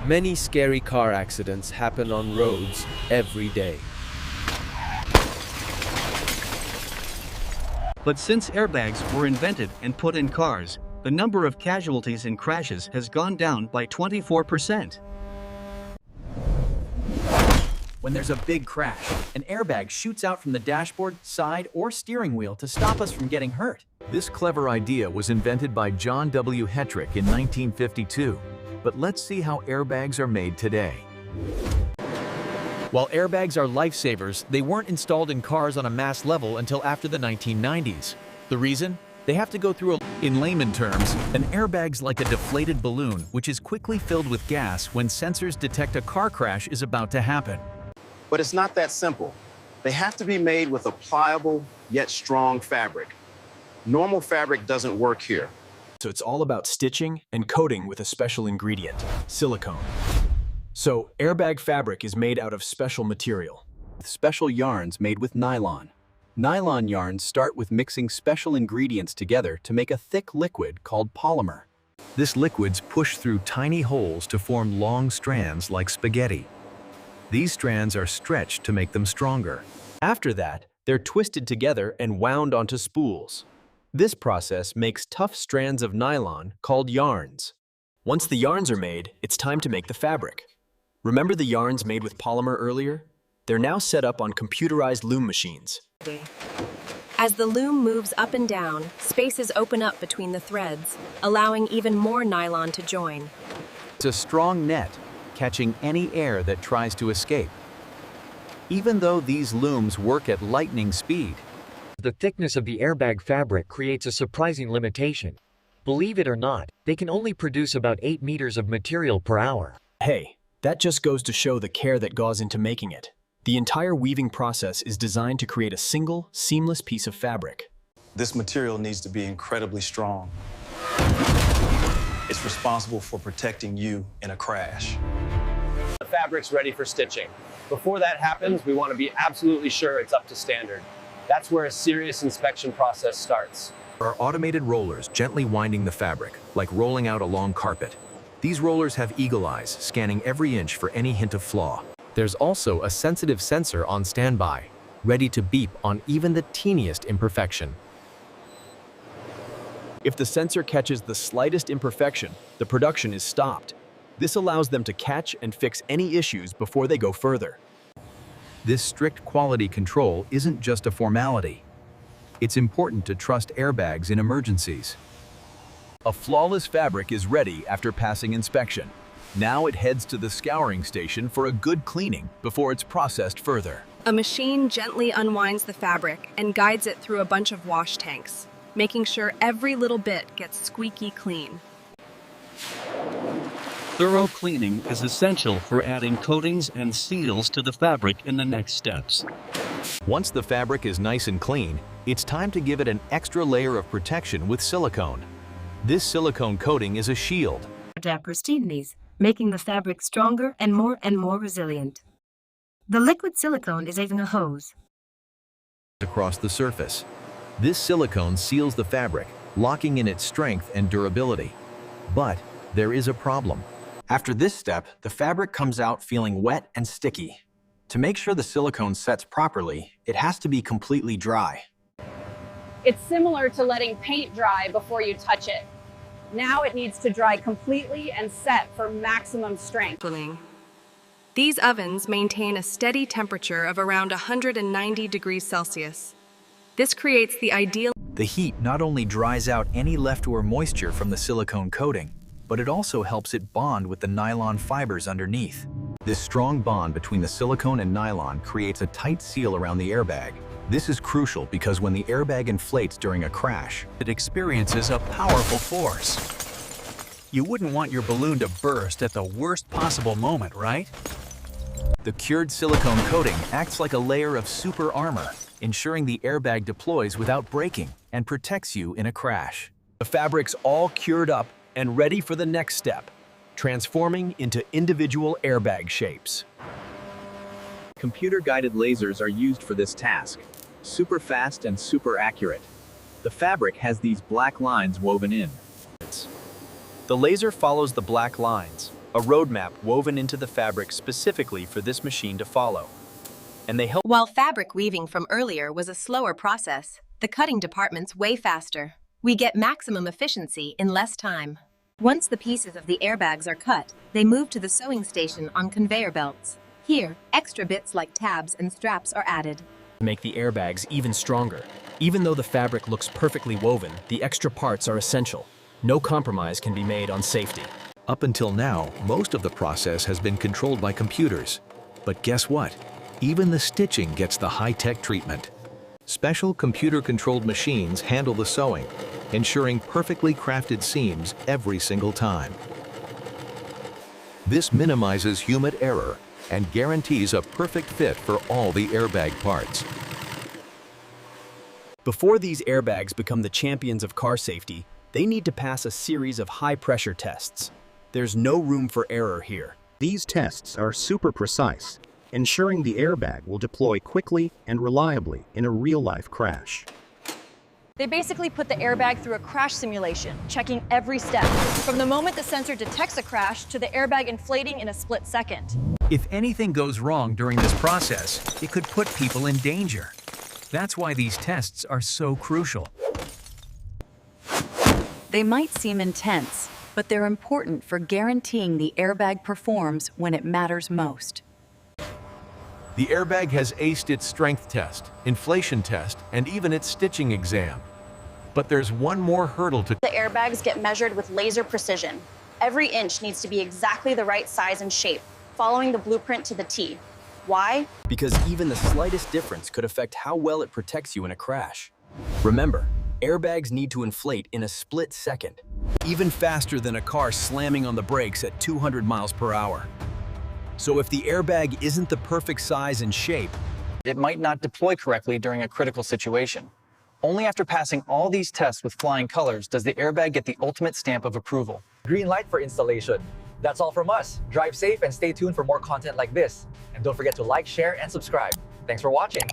Many scary car accidents happen on roads every day. But since airbags were invented and put in cars, the number of casualties in crashes has gone down by 24%. When there's a big crash, an airbag shoots out from the dashboard, side, or steering wheel to stop us from getting hurt. This clever idea was invented by John W. Hetrick in 1952. But let's see how airbags are made today. While airbags are lifesavers, they weren't installed in cars on a mass level until after the 1990s. The reason? They have to go through a... In layman terms, an airbag's like a deflated balloon, which is quickly filled with gas when sensors detect a car crash is about to happen. But it's not that simple. They have to be made with a pliable yet strong fabric. Normal fabric doesn't work here. So it's all about stitching and coating with a special ingredient, silicone. So airbag fabric is made out of special material, with special yarns made with nylon. Nylon yarns start with mixing special ingredients together to make a thick liquid called polymer. This liquid's pushed through tiny holes to form long strands like spaghetti. These strands are stretched to make them stronger. After that, they're twisted together and wound onto spools. This process makes tough strands of nylon called yarns. Once the yarns are made, it's time to make the fabric. Remember the yarns made with polymer earlier? They're now set up on computerized loom machines. As the loom moves up and down, spaces open up between the threads, allowing even more nylon to join. It's a strong net, catching any air that tries to escape. Even though these looms work at lightning speed, the thickness of the airbag fabric creates a surprising limitation. Believe it or not, they can only produce about 8 meters of material per hour. Hey, that just goes to show the care that goes into making it. The entire weaving process is designed to create a single, seamless piece of fabric. This material needs to be incredibly strong. It's responsible for protecting you in a crash. The fabric's ready for stitching. Before that happens, we want to be absolutely sure it's up to standard. That's where a serious inspection process starts. there are automated rollers gently winding the fabric, like rolling out a long carpet. These rollers have eagle eyes, scanning every inch for any hint of flaw. There's also a sensitive sensor on standby, ready to beep on even the teeniest imperfection. If the sensor catches the slightest imperfection, the production is stopped. This allows them to catch and fix any issues before they go further. This strict quality control isn't just a formality. It's important to trust airbags in emergencies. A flawless fabric is ready after passing inspection. Now it heads to the scouring station for a good cleaning before it's processed further. A machine gently unwinds the fabric and guides it through a bunch of wash tanks, making sure every little bit gets squeaky clean. Thorough cleaning is essential for adding coatings and seals to the fabric in the next steps. Once the fabric is nice and clean, it's time to give it an extra layer of protection with silicone. This silicone coating is a shield, making the fabric stronger and more resilient. The liquid silicone is even a hose across the surface. This silicone seals the fabric, locking in its strength and durability. But there is a problem. After this step, the fabric comes out feeling wet and sticky. To make sure the silicone sets properly, it has to be completely dry. It's similar to letting paint dry before you touch it. Now it needs to dry completely and set for maximum strength. These ovens maintain a steady temperature of around 190 degrees Celsius. This creates the ideal. The heat not only dries out any leftover moisture from the silicone coating, but it also helps it bond with the nylon fibers underneath. This strong bond between the silicone and nylon creates a tight seal around the airbag. This is crucial because when the airbag inflates during a crash, It experiences a powerful force. You wouldn't want your balloon to burst at the worst possible moment, right? the cured silicone coating acts like a layer of super armor, ensuring the airbag deploys without breaking and protects you in a crash. The fabric's all cured up and ready for the next step, transforming into individual airbag shapes. Computer-guided lasers are used for this task. Super fast and super accurate. The fabric has these black lines woven in. The laser follows the black lines, a roadmap woven into the fabric specifically for this machine to follow. And they help. While fabric weaving from earlier was a slower process, the cutting department's way faster. We get maximum efficiency in less time. Once the pieces of the airbags are cut, they move to the sewing station on conveyor belts. Here, extra bits like tabs and straps are added. Make the airbags even stronger. Even though the fabric looks perfectly woven, the extra parts are essential. No compromise can be made on safety. Up until now, most of the process has been controlled by computers. But guess what? Even the stitching gets the high-tech treatment. Special computer-controlled machines handle the sewing, ensuring perfectly crafted seams every single time. This minimizes human error and guarantees a perfect fit for all the airbag parts. Before these airbags become the champions of car safety, they need to pass a series of high-pressure tests. There's no room for error here. These tests are super precise, ensuring the airbag will deploy quickly and reliably in a real-life crash. They basically put the airbag through a crash simulation, checking every step, from the moment the sensor detects a crash to the airbag inflating in a split second. If anything goes wrong during this process, it could put people in danger. That's why these tests are so crucial. They might seem intense, but they're important for guaranteeing the airbag performs when it matters most. The airbag has aced its strength test, inflation test, and even its stitching exam. But there's one more hurdle to. The airbags get measured with laser precision. Every inch needs to be exactly the right size and shape, following the blueprint to the T. Why? Because even the slightest difference could affect how well it protects you in a crash. Remember, airbags need to inflate in a split second, even faster than a car slamming on the brakes at 200 miles per hour. So if the airbag isn't the perfect size and shape, it might not deploy correctly during a critical situation. Only after passing all these tests with flying colors does the airbag get the ultimate stamp of approval. Green light for installation. That's all from us. Drive safe and stay tuned for more content like this. And don't forget to like, share, and subscribe. Thanks for watching.